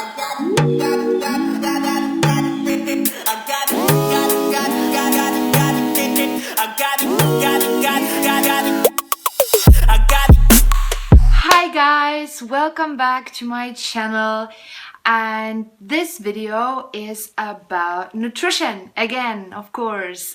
Hi guys, welcome back to my channel, and this video is about nutrition again, of course.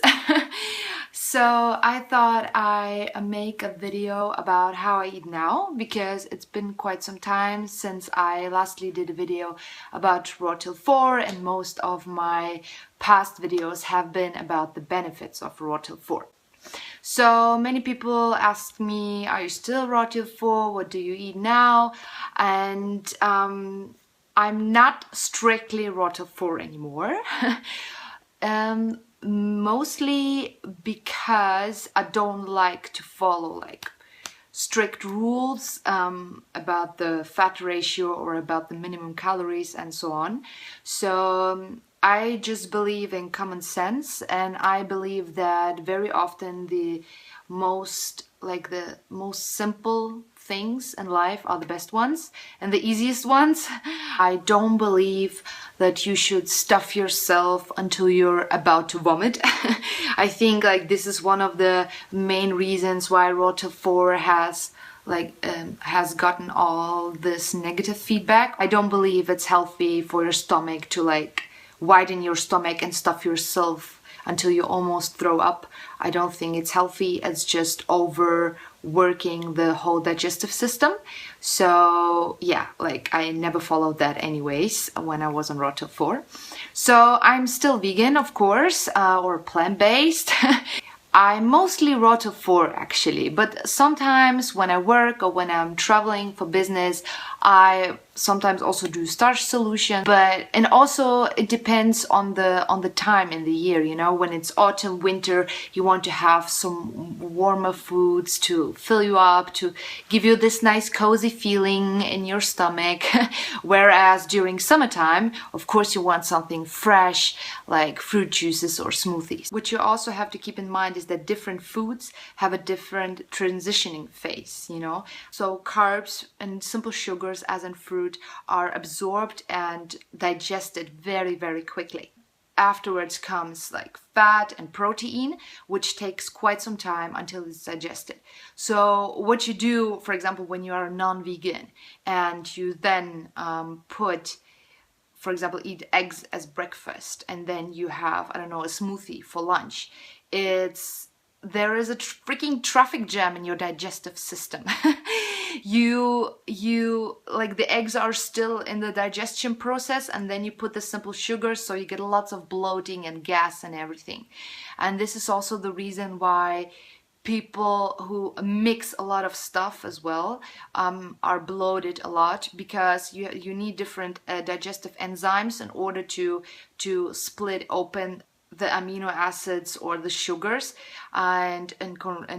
So I thought I make a video about how I eat now, because it's been quite some time since I lastly did a video about raw till 4, and most of my past videos have been about the benefits of raw till 4. So many people ask me, are you still raw till 4? What do you eat now? And I'm not strictly raw till 4 anymore. Mostly because I don't like to follow like strict rules about the fat ratio or about the minimum calories and so on. So I just believe in common sense, and I believe that very often the most simple things in life are the best ones and the easiest ones. I don't believe that you should stuff yourself until you're about to vomit. I think like this is one of the main reasons why raw till 4 has gotten all this negative feedback. I don't believe it's healthy for your stomach to widen your stomach and stuff yourself until you almost throw up. I don't think it's healthy. It's just overworking the whole digestive system. So yeah, I never followed that anyways when I was on raw till 4. So I'm still vegan, of course, or plant-based. I'm mostly raw till 4 actually, but sometimes when I work or when I'm traveling for business, I sometimes also do starch solution. And also it depends on the time in the year, you know. When it's autumn, winter, you want to have some warmer foods to fill you up, to give you this nice cozy feeling in your stomach. Whereas during summertime, of course, you want something fresh like fruit juices or smoothies. What you also have to keep in mind is that different foods have a different transitioning phase, you know. So carbs and simple sugars, as in fruit, are absorbed and digested very, very quickly. Afterwards comes like fat and protein, which takes quite some time until it's digested. So what you do, for example, when you are non-vegan and you then for example, eat eggs as breakfast, and then you have, I don't know, a smoothie for lunch, there is a freaking traffic jam in your digestive system. The eggs are still in the digestion process, and then you put the simple sugars, so you get lots of bloating and gas and everything. And this is also the reason why people who mix a lot of stuff as well are bloated a lot, because you need different digestive enzymes in order to split open the amino acids or the sugars and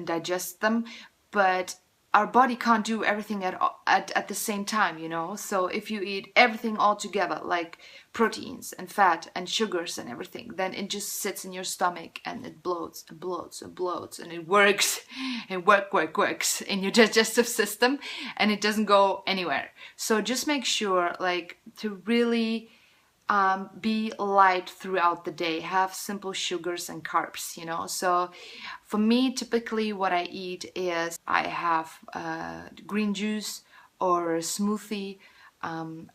digest them. But our body can't do everything at the same time, you know. So if you eat everything all together, like proteins and fat and sugars and everything, then it just sits in your stomach and it bloats and bloats and bloats, and it works and works in your digestive system, and it doesn't go anywhere. So just make sure to really be light throughout the day. Have simple sugars and carbs, you know. So for me, typically what I eat is I have green juice or a smoothie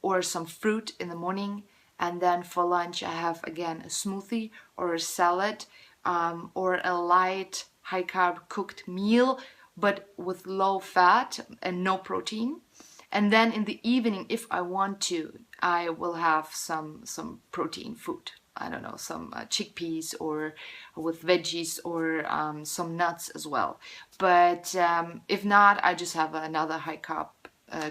or some fruit in the morning, and then for lunch I have again a smoothie or a salad or a light high carb cooked meal, but with low fat and no protein. And then in the evening, if I want to, I will have some protein food. I don't know, some chickpeas or with veggies, or some nuts as well. But if not, I just have another high carb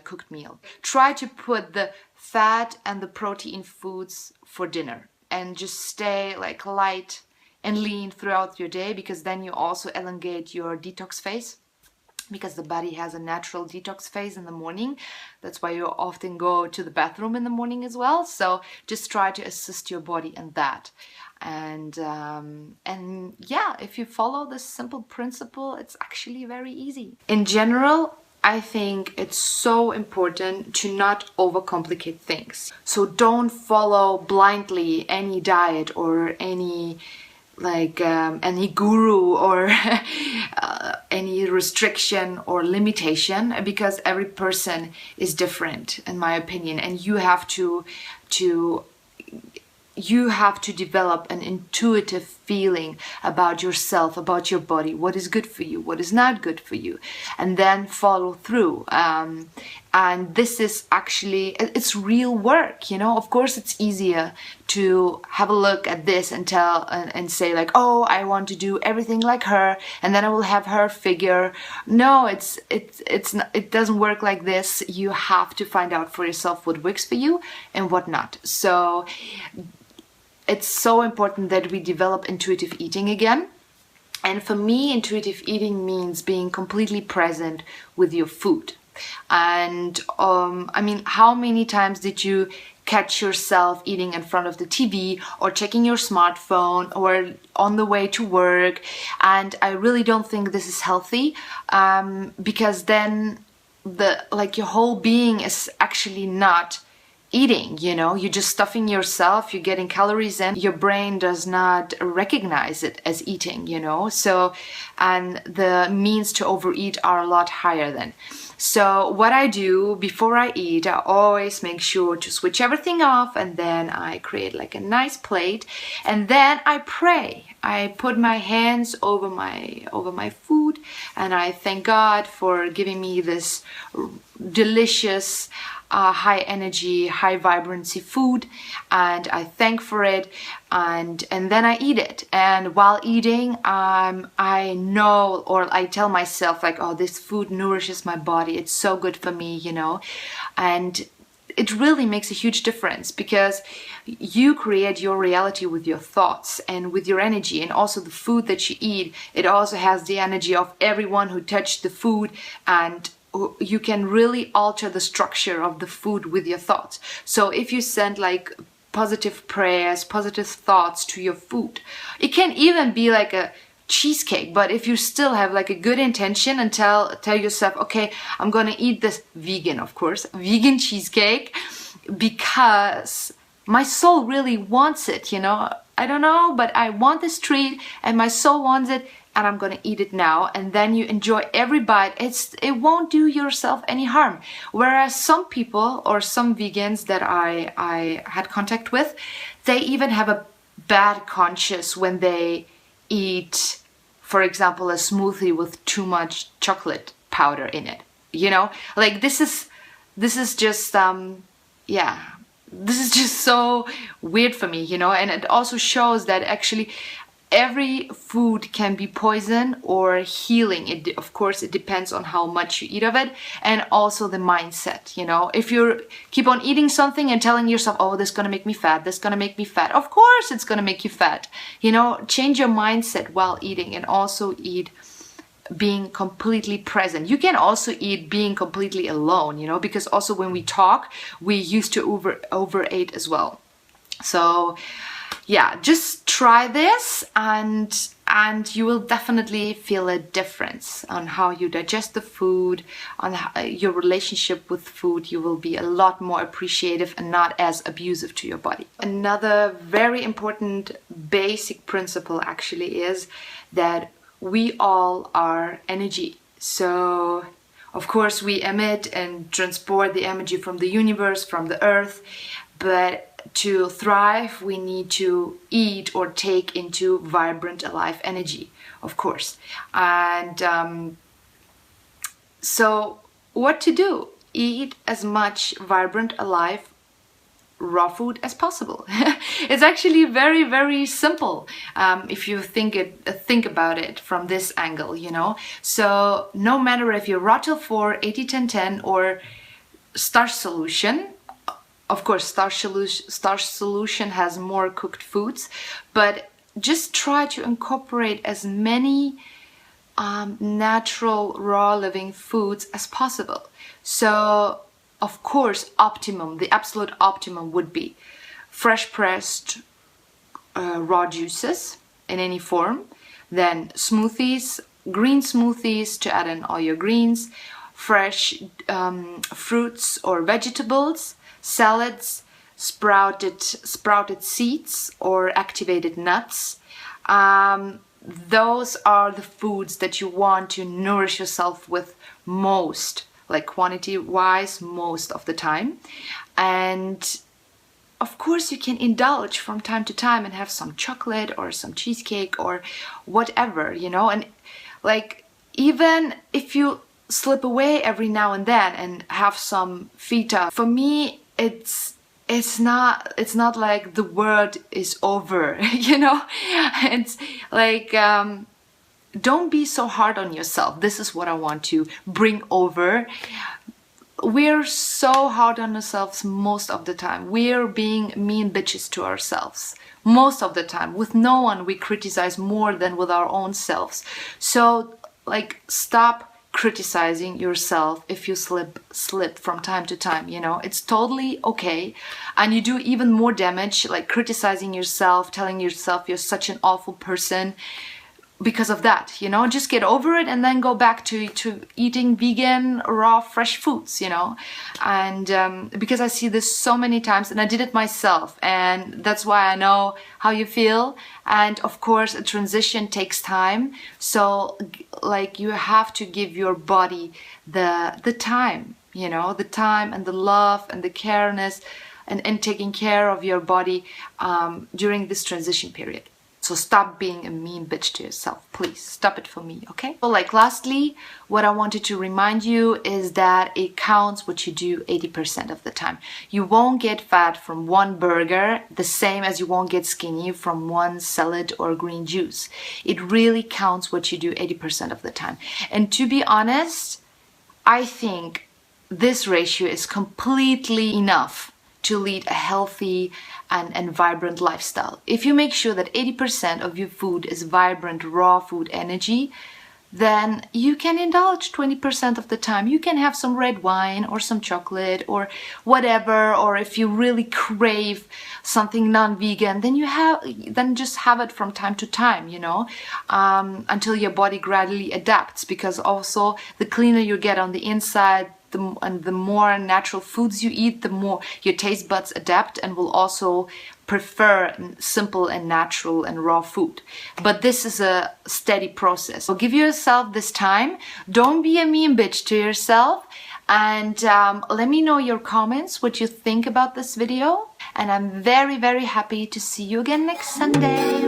cooked meal. Try to put the fat and the protein foods for dinner, and just stay light and lean throughout your day, because then you also elongate your detox phase, because the body has a natural detox phase in the morning. That's why you often go to the bathroom in the morning as well. So just try to assist your body in that. And yeah, if you follow this simple principle, it's actually very easy. In general, I think it's so important to not overcomplicate things. So don't follow blindly any diet or any any guru or any restriction or limitation, because every person is different, in my opinion, and you have to develop an intuitive feeling about yourself, about your body, what is good for you, what is not good for you, and then follow through. And this is actually, it's real work, you know. Of course, it's easier to have a look at this and tell and say like, oh, I want to do everything like her, and then I will have her figure. No, it doesn't work like this. You have to find out for yourself what works for you and what not. So it's so important that we develop intuitive eating again. And for me, intuitive eating means being completely present with your food. And I mean, how many times did you catch yourself eating in front of the TV or checking your smartphone or on the way to work? And I really don't think this is healthy, because then your whole being is actually not eating, you know. You're just stuffing yourself, you're getting calories in, your brain does not recognize it as eating, you know. So, and the means to overeat are a lot higher then. So what I do before I eat, I always make sure to switch everything off, and then I create like a nice plate, and then I pray. I put my hands over my food, and I thank God for giving me this delicious high energy, high vibrancy food, and I thank for it, and then I eat it. And while eating, I know, or I tell myself like, oh, this food nourishes my body, it's so good for me, you know. And it really makes a huge difference, because you create your reality with your thoughts and with your energy. And also the food that you eat, it also has the energy of everyone who touched the food, and you can really alter the structure of the food with your thoughts. So if you send like positive prayers, positive thoughts to your food, it can even be like a cheesecake, but if you still have like a good intention and tell yourself, okay, I'm gonna eat this vegan, of course, vegan cheesecake, because my soul really wants it, you know. I don't know, but I want this treat and my soul wants it, and I'm gonna eat it now. And then you enjoy every bite. It won't do yourself any harm. Whereas some people or some vegans that I had contact with, they even have a bad conscience when they eat, for example, a smoothie with too much chocolate powder in it. You know, like this is just this is just so weird for me, you know. And it also shows that actually every food can be poison or healing. It, of course, it depends on how much you eat of it, and also the mindset, you know. If you keep on eating something and telling yourself, oh, this is gonna make me fat, this is gonna make me fat, of course it's gonna make you fat, you know. Change your mindset while eating, and also eat being completely present. You can also eat being completely alone, you know, because also when we talk, we used to overeat as well. So yeah, just try this, and you will definitely feel a difference on how you digest the food, on your relationship with food. You will be a lot more appreciative and not as abusive to your body. Another very important basic principle actually is that we all are energy. So of course we emit and transport the energy from the universe, from the earth, but to thrive, we need to eat or take into vibrant, alive energy, of course. And so what to do? Eat as much vibrant, alive, raw food as possible. It's actually very, very simple if you think about it from this angle, you know. So no matter if you're Rata 4, 80-10-10 or starch solution. Of course, starch solution has more cooked foods, but just try to incorporate as many natural, raw living foods as possible. So, of course, the absolute optimum would be fresh pressed raw juices in any form, then smoothies, green smoothies to add in all your greens, fresh fruits or vegetables, salads, sprouted seeds or activated nuts. Those are the foods that you want to nourish yourself with most, like quantity wise, most of the time. And of course you can indulge from time to time and have some chocolate or some cheesecake or whatever, you know. And like, even if you slip away every now and then and have some feta, for me it's not like the world is over, you know. It's like, don't be so hard on yourself. This is what I want to bring over. We're so hard on ourselves most of the time. We're being mean bitches to ourselves most of the time. With no one we criticize more than with our own selves. So like, stop criticizing yourself if you slip from time to time, you know. It's totally okay. And you do even more damage, like criticizing yourself, telling yourself you're such an awful person because of that, you know. Just get over it and then go back to eating vegan, raw, fresh foods, you know. And because I see this so many times, and I did it myself, and that's why I know how you feel. And of course, a transition takes time, so like, you have to give your body the time, you know, the time and the love and the careness and taking care of your body during this transition period. So stop being a mean bitch to yourself. Please stop it for me, okay? So like, lastly, what I wanted to remind you is that it counts what you do 80% of the time. You won't get fat from one burger the same as you won't get skinny from one salad or green juice. It really counts what you do 80% of the time. And to be honest, I think this ratio is completely enough to lead a healthy and vibrant lifestyle. If you make sure that 80% of your food is vibrant, raw food energy, then you can indulge 20% of the time. You can have some red wine or some chocolate or whatever, or if you really crave something non-vegan, then just have it from time to time, you know, until your body gradually adapts. Because also, the cleaner you get on the inside, the more natural foods you eat, the more your taste buds adapt and will also prefer simple and natural and raw food. But this is a steady process. So give yourself this time. Don't be a mean bitch to yourself. And let me know your comments, what you think about this video. And I'm very, very happy to see you again next Sunday.